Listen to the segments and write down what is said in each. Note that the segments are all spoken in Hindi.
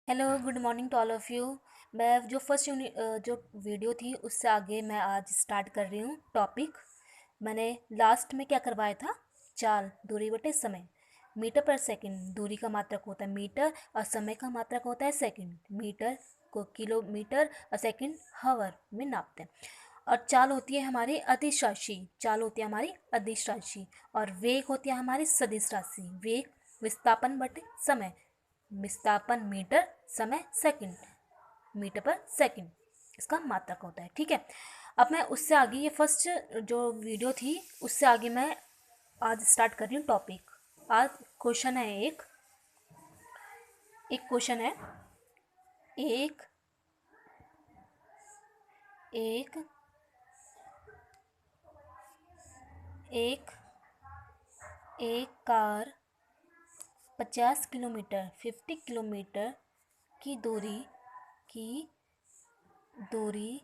Hello good morning to all of you. मैं जो फर्स्ट जो वीडियो थी उससे आगे मैं आज स्टार्ट कर रही हूँ टॉपिक। मैंने लास्ट में क्या करवाया था? चाल दूरी बटे समय। मीटर पर सेकंड दूरी का मात्रक होता है मीटर और समय का मात्रक होता है सेकंड। मीटर को किलोमीटर और सेकंड हावर में नापते हैं। और चाल होती है हमारी अदिश राशि। चाल होती है हमारी अदिश राशि और वेग होती है हमारी सदिश राशि। वेग विस्थापन बटे समय। विस्थापन मीटर, समय सेकंड। मीटर पर सेकंड इसका मात्रक होता है। ठीक है, अब मैं उससे आगे ये फर्स्ट जो वीडियो थी उससे आगे मैं आज स्टार्ट कर रही हूँ टॉपिक। आज क्वेश्चन है एक क्वेश्चन है एक एक एक एक कार 50 किलोमीटर की दूरी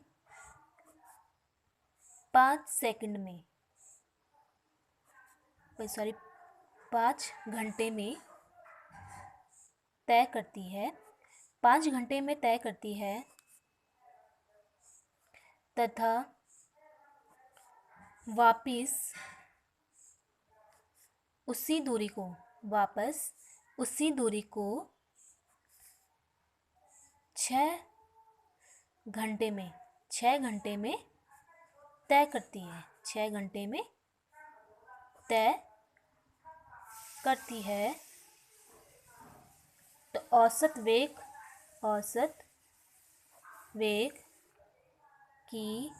5 सेकंड में सॉरी 5 घंटे में तय करती है। 5 घंटे में तय करती है तथा वापिस उसी दूरी को वापस उसी दूरी को 6 घंटे में 6 घंटे में तय करती है। 6 घंटे में तय करती है तो औसत वेग की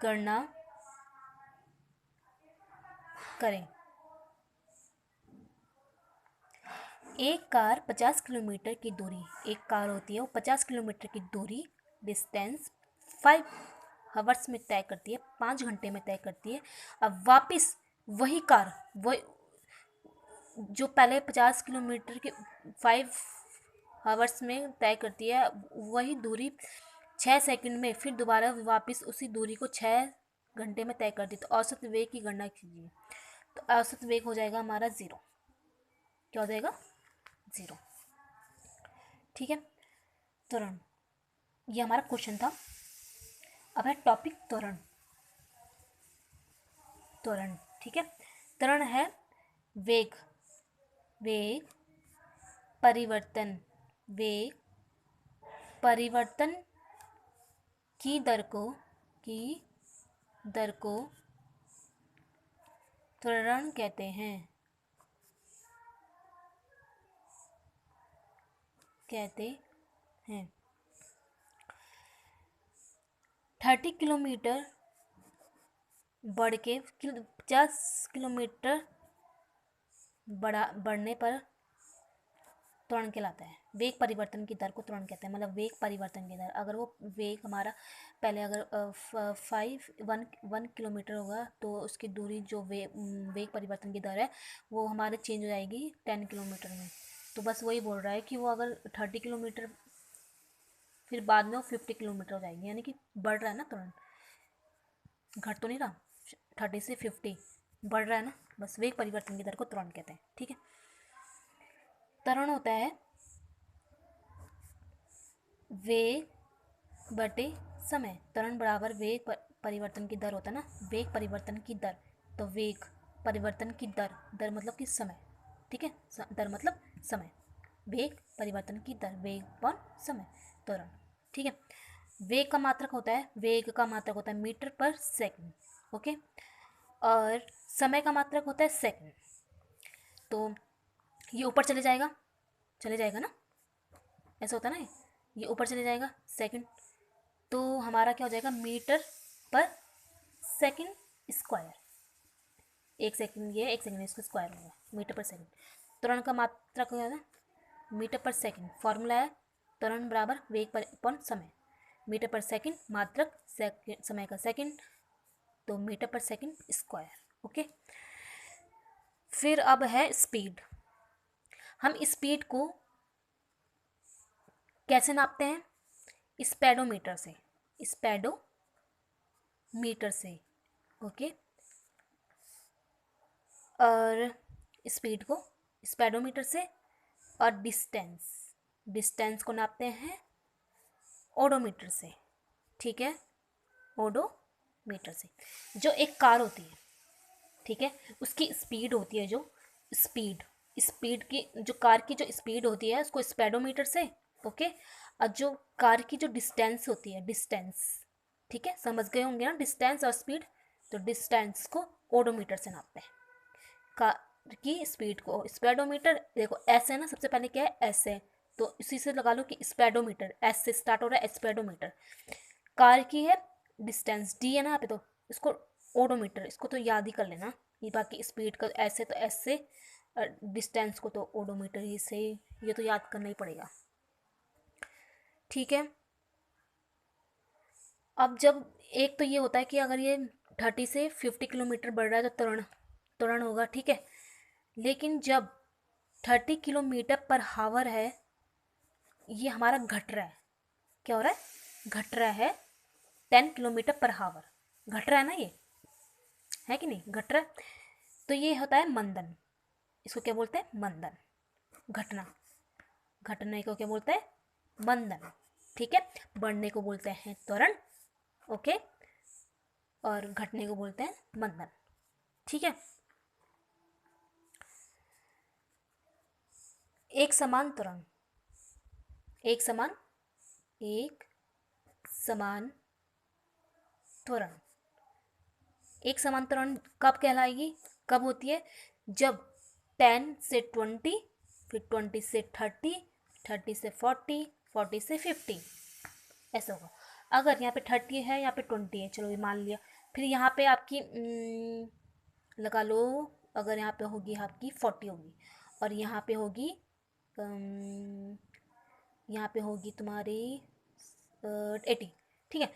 गणना करें। एक कार 50 किलोमीटर की दूरी एक कार होती है वो 50 किलोमीटर की दूरी डिस्टेंस 5 आवर्स में तय करती है, 5 घंटे में तय करती है। अब वापस वही कार वही जो पहले 50 किलोमीटर के 5 आवर्स में तय करती है वही दूरी 6 सेकंड में फिर दोबारा वापस उसी दूरी को 6 घंटे में तय करती है। तो औसत वेग की गणना कीजिए। तो औसत वेग हो जाएगा हमारा 0। क्या हो जाएगा? 0। ठीक है, त्वरण ये हमारा क्वेश्चन था। अब है टॉपिक त्वरण। त्वरण ठीक है, त्वरण है वेग वेग परिवर्तन वेग परिवर्तन की दर को त्वरण कहते हैं। 30 किलोमीटर बढ़ के 50 किलोमीटर बढ़ने पर त्वरण कहलाता है। वेग परिवर्तन की दर को त्वरण कहते हैं, मतलब वेग परिवर्तन की दर। अगर वो वेग हमारा पहले अगर 1 किलोमीटर होगा तो उसकी दूरी जो वेग परिवर्तन की दर है वो हमारे चेंज हो जाएगी 10 किलोमीटर में। तो बस वही बोल रहा है कि वो अगर 30 किलोमीटर फिर बाद में वो 50 किलोमीटर हो जाएगी, यानी कि बढ़ रहा है ना त्वरण, घट तो नहीं रहा। 30 से 50 बढ़ रहा है ना, बस वेग परिवर्तन की दर को त्वरण कहते हैं। ठीक है, त्वरण होता है वेग बटे समय। त्वरण बराबर वेग परिवर्तन की दर होता है ना, वेग परिवर्तन की दर। तो वेग परिवर्तन की दर, दर मतलब कि समय। ठीक है, दर मतलब समय। वेग परिवर्तन की दर, वेग पर समय, त्वरण। ठीक है, वेग का मात्रक होता है मीटर पर सेकंड। ओके, और समय का मात्रक होता है सेकंड। तो ये ऊपर चले जाएगा ना, ऐसा होता है ना, ये ऊपर चले जाएगा सेकंड। तो हमारा क्या हो जाएगा? मीटर पर सेकंड स्क्वायर। 1 सेकंड ये 1 सेकंड इसका स्क्वायर होगा मीटर पर सेकंड। त्वरण का मात्रक क्या है? मीटर पर सेकंड। फॉर्मूला है त्वरण बराबर वेग पर अपॉन समय। मीटर पर सेकंड मात्रक समय का सेकंड, तो मीटर पर सेकंड स्क्वायर। ओके, फिर अब है स्पीड। हम स्पीड को कैसे नापते हैं? स्पैडोमीटर से। स्पैडोमीटर से। ओके, और स्पीड को स्पीडोमीटर से, और डिस्टेंस को नापते हैं ओडोमीटर से, ठीक है, ओडोमीटर से। जो एक कार होती है, ठीक है, उसकी स्पीड होती है, जो स्पीड की, जो कार की जो स्पीड होती है उसको स्पीडोमीटर से, ओके। और जो कार की जो डिस्टेंस होती है, डिस्टेंस, ठीक है, समझ गए होंगे ना, डिस्टेंस और स्पीड, तो डिस्टेंस को ओडोमीटर से नापते हैं। कार की स्पीड को स्पीडोमीटर, देखो ऐसे है ना, सबसे पहले क्या है, ऐसे, तो इसी से लगा लो कि स्पीडोमीटर, एस से स्टार्ट हो रहा है, स्पीडोमीटर। कार की है डिस्टेंस, डी है ना यहाँ पे, तो इसको ओडोमीटर, इसको तो याद ही कर लेना। ये बाकी स्पीड का ऐसे, तो एस से, डिस्टेंस को तो ओडोमीटर ही से, ये तो याद करना ही पड़ेगा, ठीक है। अब जब एक तो ये होता है कि अगर ये 30 से 50 किलोमीटर बढ़ रहा है तो त्वरण होगा, ठीक है। लेकिन जब 30 किलोमीटर पर हावर है, ये हमारा घट रहा है, क्या हो रहा है, घट रहा है, 10 किलोमीटर पर हावर, घट रहा है ना, ये है कि नहीं, घट रहा है, तो ये होता है मंदन। इसको क्या बोलते हैं, मंदन, घटना, घटने को क्या बोलते हैं, मंदन, ठीक है। बढ़ने को बोलते हैं त्वरण, ओके, और घटने को बोलते हैं मंदन, ठीक है। एक समान त्वरण, एक समान त्वरण, एक समान त्वरण कब कहलाएगी, कब होती है, जब 10 से 20, फिर 20 से 30, 30 से 40, 40 से 50, ऐसा होगा। अगर यहाँ पे 30 है, यहाँ पे 20 है, चलो ये मान लिया, फिर यहाँ पे आपकी लगा लो, अगर यहाँ पे होगी आपकी 40 होगी, और यहाँ पे होगी यहाँ पे होगी तुम्हारी 80, ठीक है।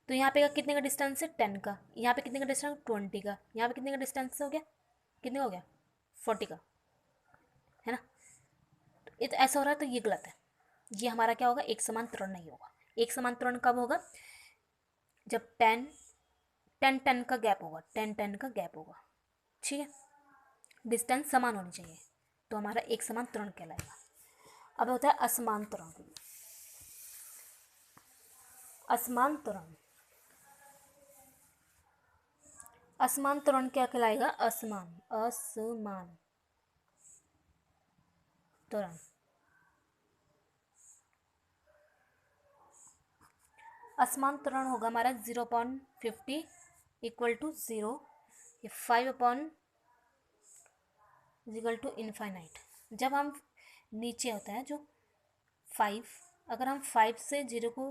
तो यहाँ पे कितने का डिस्टेंस है, 10 का, यहाँ पे कितने का डिस्टेंस, 20 का, यहाँ पे कितने का डिस्टेंस हो गया, कितने हो गया, 40 का, है ना। तो ये तो ऐसा हो रहा है, तो ये गलत है, ये हमारा क्या होगा, एक समान त्वरण नहीं होगा। एक समान त्वरण कब होगा, जब 10 का गैप होगा, 10 का गैप होगा, ठीक है, डिस्टेंस समान होनी चाहिए, तो हमारा एक समान त्वरण कहलाएगा। अब होता है असमान त्वरण, असमान त्वरण, असमान त्वरण क्या कहलाएगा, असमान त्वरण, असमान त्वरण होगा हमारा 0.50 इक्वल टू 0, ये 5 अपॉन इक्वल टू इनफाइनाइट। जब हम नीचे होता है जो 5, अगर हम 5 से 0 को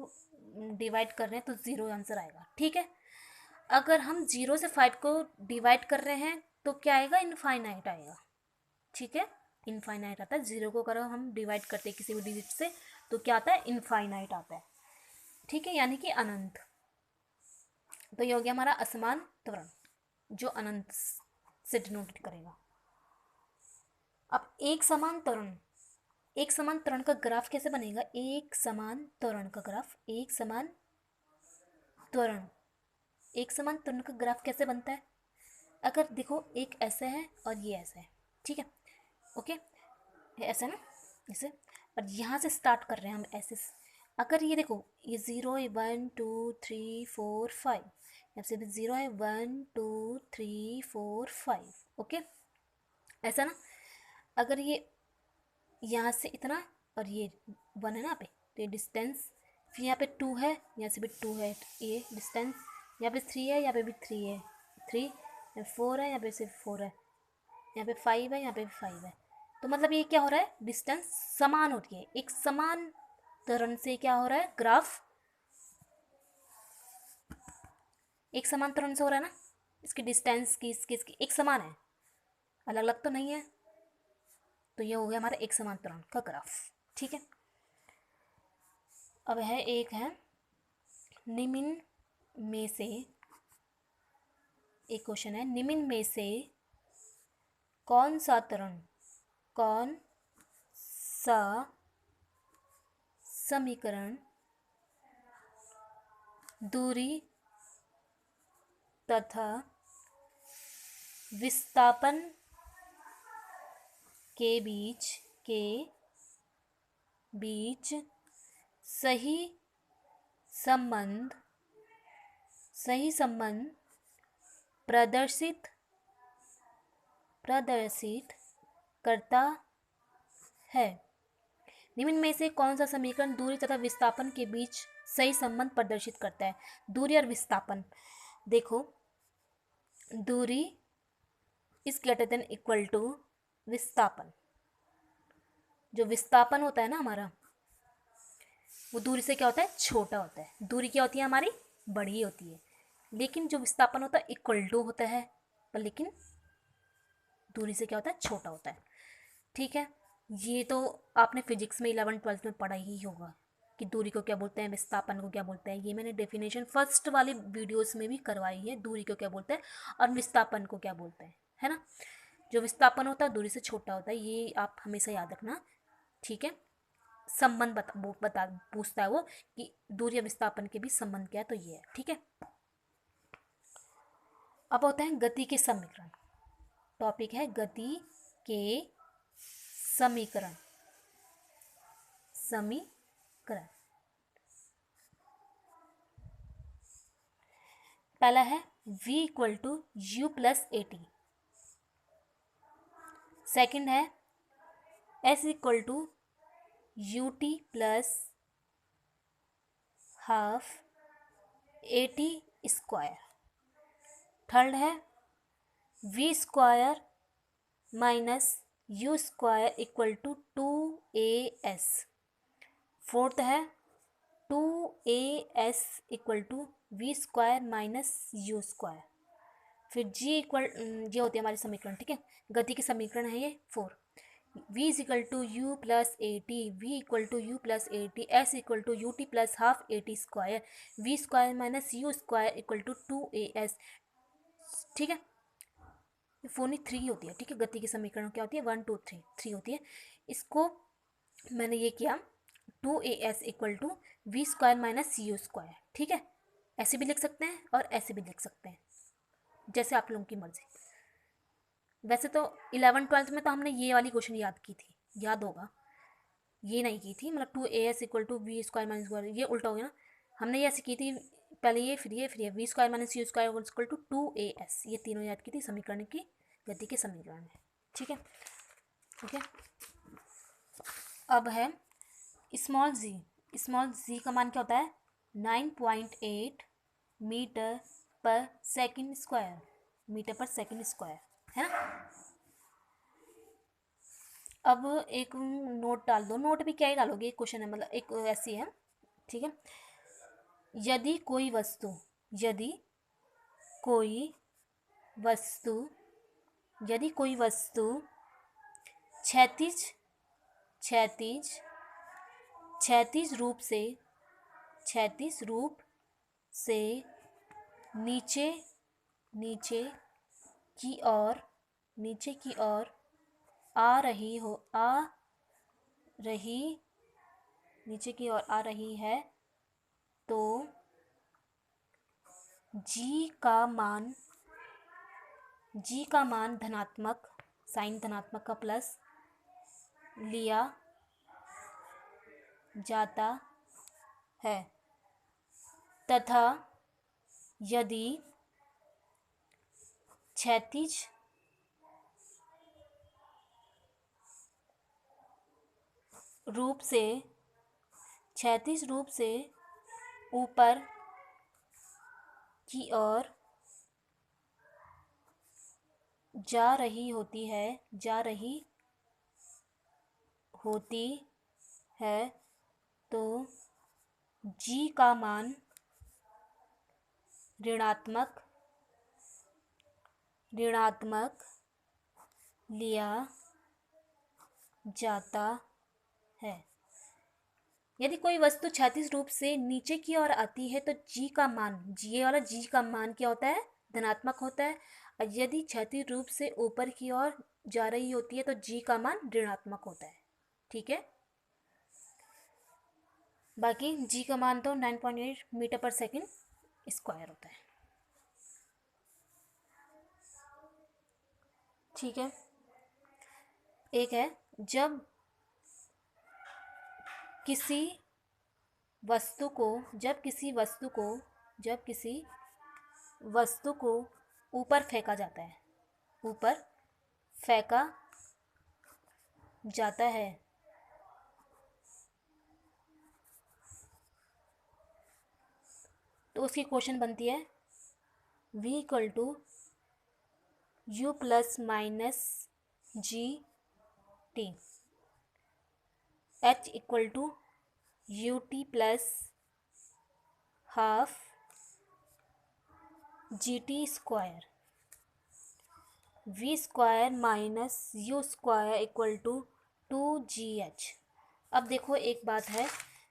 डिवाइड कर रहे हैं तो 0 आंसर आएगा, ठीक है। अगर हम 0 से 5 को डिवाइड कर रहे हैं तो क्या आएगा, इनफाइनाइट आएगा, ठीक है, इनफाइनाइट आता है। 0 को अगर हम डिवाइड करते हैं किसी भी डिजिट से तो क्या आता है, इनफाइनाइट आता है, ठीक है, यानी कि अनंत। तो ये हो गया हमारा असमान त्वरण, जो अनंत से डिनोट करेगा। अब एक समान त्वरण, एक समान त्वरण का ग्राफ कैसे बनेगा, एक समान त्वरण का ग्राफ, एक समान त्वरण, एक समान त्वरण का ग्राफ कैसे बनता है, अगर देखो एक ऐसा है और ये ऐसा है, ठीक है, ओके, ये ऐसा ना, ऐसे, और यहाँ से स्टार्ट कर रहे हैं हम ऐसे, अगर ये देखो ये 0 है, 1 2 3 4 5, यहाँ से भी 0 है, 1 2 3 4 5, ओके, ऐसा ना। अगर ये यहाँ से इतना और ये 1 है ना यहाँ पे, तो ये डिस्टेंस, फिर यहाँ पे 2 है, यहाँ से भी 2 है, ये डिस्टेंस, यहाँ पे 3 है, यहाँ पे भी 3 है, 3, यहाँ पे 4 है, यहाँ पे सिर्फ 4 है, यहाँ पे 5 है, यहाँ पे भी 5 है। तो मतलब ये क्या हो रहा है, डिस्टेंस समान हो रही है, एक समान त्वरण से क्या हो रहा है, ग्राफ एक समान त्वरण से हो रहा है ना, इसकी डिस्टेंस की इसकी एक समान है, अलग अलग तो नहीं है। तो ये हो गया हमारा एक समान त्वरण का ग्राफ, ठीक है। अब है एक है निम्न में से, एक क्वेश्चन है, निम्न में से कौन सा त्वरण, कौन सा समीकरण दूरी तथा विस्थापन के बीच सही संबंध प्रदर्शित करता है। निम्न में से कौन सा समीकरण दूरी तथा विस्थापन के बीच सही संबंध प्रदर्शित करता है? दूरी और विस्थापन, देखो दूरी is greater than equal to विस्थापन। जो विस्थापन होता है ना हमारा, वो दूरी से क्या होता है? छोटा होता है। दूरी क्या होती है हमारी? बड़ी होती है। लेकिन जो विस्थापन होता है इक्वल टू होता है, पर लेकिन दूरी से क्या होता है? छोटा होता है। ठीक है, ये तो आपने फिजिक्स में 11th-12th में पढ़ा ही होगा कि दूरी को क्या बोलते हैं, विस्थापन को क्या बोलते हैं। ये मैंने डेफिनेशन फर्स्ट वाले वीडियोस में भी करवाई है, दूरी को क्या बोलते हैं और विस्थापन को क्या बोलते हैं, है ना। जो विस्थापन होता है दूरी से छोटा होता है, ये आप हमेशा याद रखना। ठीक है, संबंध पूछता है वो कि दूरी और विस्थापन के बीच संबंध क्या है, तो ये है। ठीक है, अब होता है गति के समीकरण। टॉपिक है गति के समीकरण। पहला है v equal to u plus a t. Second है s equal to u t plus half a t square. Third है v square minus u square equal to 2as। Fourth है 2as equal to v square minus u square. फिर जी इक्वल, ये होती है हमारी समीकरण। ठीक है, गति के समीकरण है ये 4। v is equal to u plus a t, v equal to u plus a t, s equal to u t plus half a t square, v square minus u square equal to 2as। ठीक है, फोनी 3 होती है। ठीक है, गति की समीकरण क्या होती है? 1 2 3 होती है। इसको मैंने ये किया 2as equal to v square minus u square. ठीक है, ऐसे भी लिख सकते हैं और ऐसे भी लिख सकते हैं, जैसे आप लोगों की मर्जी। वैसे तो 11th-12th में तो हमने ये वाली क्वेश्चन याद की थी, याद होगा। ये नहीं की थी, मतलब 2as equal to v square minus square, ये उल्टा हो गया ना। हमने ये ऐसे की थी, पहले ये फिर ये v square minus u square equal to 2as। ये तीनों याद की थी समीकरण की, गति के समीकरण में। ठीक है, ओके। अब है स्मॉल जी का मान क्या होता है? 9.8 मीटर पर सेकंड स्क्वायर, है ना। अब एक नोट डाल दो, नोट भी क्या ही डालोगे, एक क्वेश्चन है, मतलब एक ऐसी है। ठीक है, यदि कोई वस्तु क्षैतिज रूप से नीचे की ओर आ रही है, तो जी का मान धनात्मक, साइन धनात्मक का प्लस लिया जाता है, तथा यदि क्षैतिज रूप से ऊपर की ओर जा रही होती है, तो जी का मान ऋणात्मक लिया जाता है। यदि कोई वस्तु क्षैतिज रूप से नीचे की ओर आती है तो जी का मान, जी वाला जी का मान क्या होता है? धनात्मक होता है। और यदि क्षैतिज रूप से ऊपर की ओर जा रही होती है तो जी का मान ऋणात्मक होता है। ठीक है, बाकी जी का मान तो 9.8 मीटर पर सेकंड स्क्वायर होता है। ठीक है, एक है जब किसी वस्तु को जब किसी वस्तु को जब किसी वस्तु को ऊपर फेंका जाता है, ऊपर फेंका जाता है, तो उसकी क्वेश्चन बनती है v equal to u plus minus g t, h equal to u t plus half g t square, v square minus u square equal to 2gh। अब देखो एक बात है,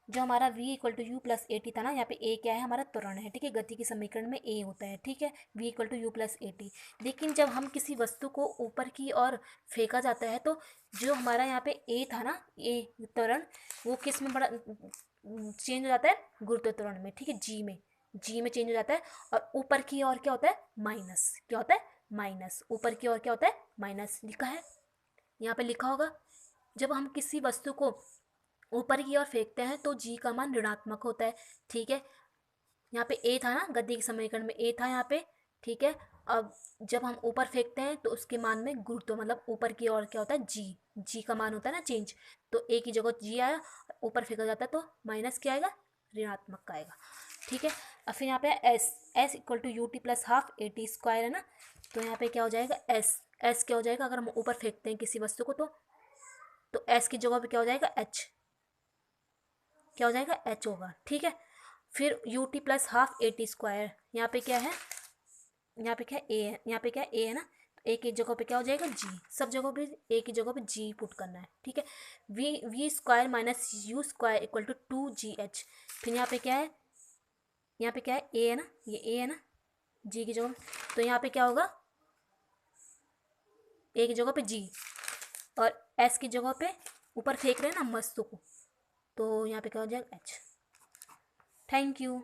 जो हमारा v equal to u plus a t था ना, यहाँ पे a क्या है, हमारा त्वरण है, ठीक है, गति के समीकरण में a होता है, ठीक है, v equal to u plus a t. लेकिन जब हम किसी वस्तु को ऊपर की ओर फेंका जाता है, तो जो हमारा यहाँ पे a था ना, a त्वरण, वो किस में बड़ा चेंज हो जाता है, गुरुत्व त्वरण में, ठीक है, g में चेंज हो जाता है। और ऊपर की ओर क्या होता है, माइनस, क्या होता है, माइनस, ऊपर की ओर क्या होता है, माइनस, लिखा है यहाँ पे, लिखा होगा। जब हम किसी वस्तु को ऊपर की ओर फेंकते हैं तो जी का मान ऋणात्मक होता है, ठीक है, यहाँ पे ए था ना, गति के समीकरण में ए था यहाँ पे, ठीक है। अब जब हम ऊपर फेंकते हैं तो उसके मान में गुरुत्व, मतलब ऊपर की ओर क्या होता है, जी का मान होता है ना चेंज, तो ए की जगह जी आया, ऊपर फेंका जाता है तो माइनस क्या आएगा, ऋणात्मक का आएगा, ठीक है। अब फिर यहाँ पे s equal to u t plus half a t square है ना, तो यहाँ पे क्या हो जाएगा, एस क्या हो जाएगा, अगर हम ऊपर फेंकते हैं किसी वस्तु को तो एस की जगह पे क्या हो जाएगा, एच, क्या हो जाएगा, एच होगा, ठीक है। फिर you t plus half a t square, यहाँ पे क्या है, यहाँ पे क्या है, ए है, यहाँ पे क्या है, ए है ना, तो ए की जगह पे क्या हो जाएगा, जी, सब जगह पे ए की जगह पे जी पुट करना है, ठीक है। V square minus u square equal to 2gh। फिर यहाँ पे क्या है, यहाँ पे क्या है, ए है ना, ये ए है ना, जी की जगह, तो यहाँ पे क्या होगा, ए की जगह पे जी, और एस की जगह पे ऊपर फेंक रहे हैं ना वस्तु को, तो यहाँ पे क्या हो जाएगा, एच। Thank you.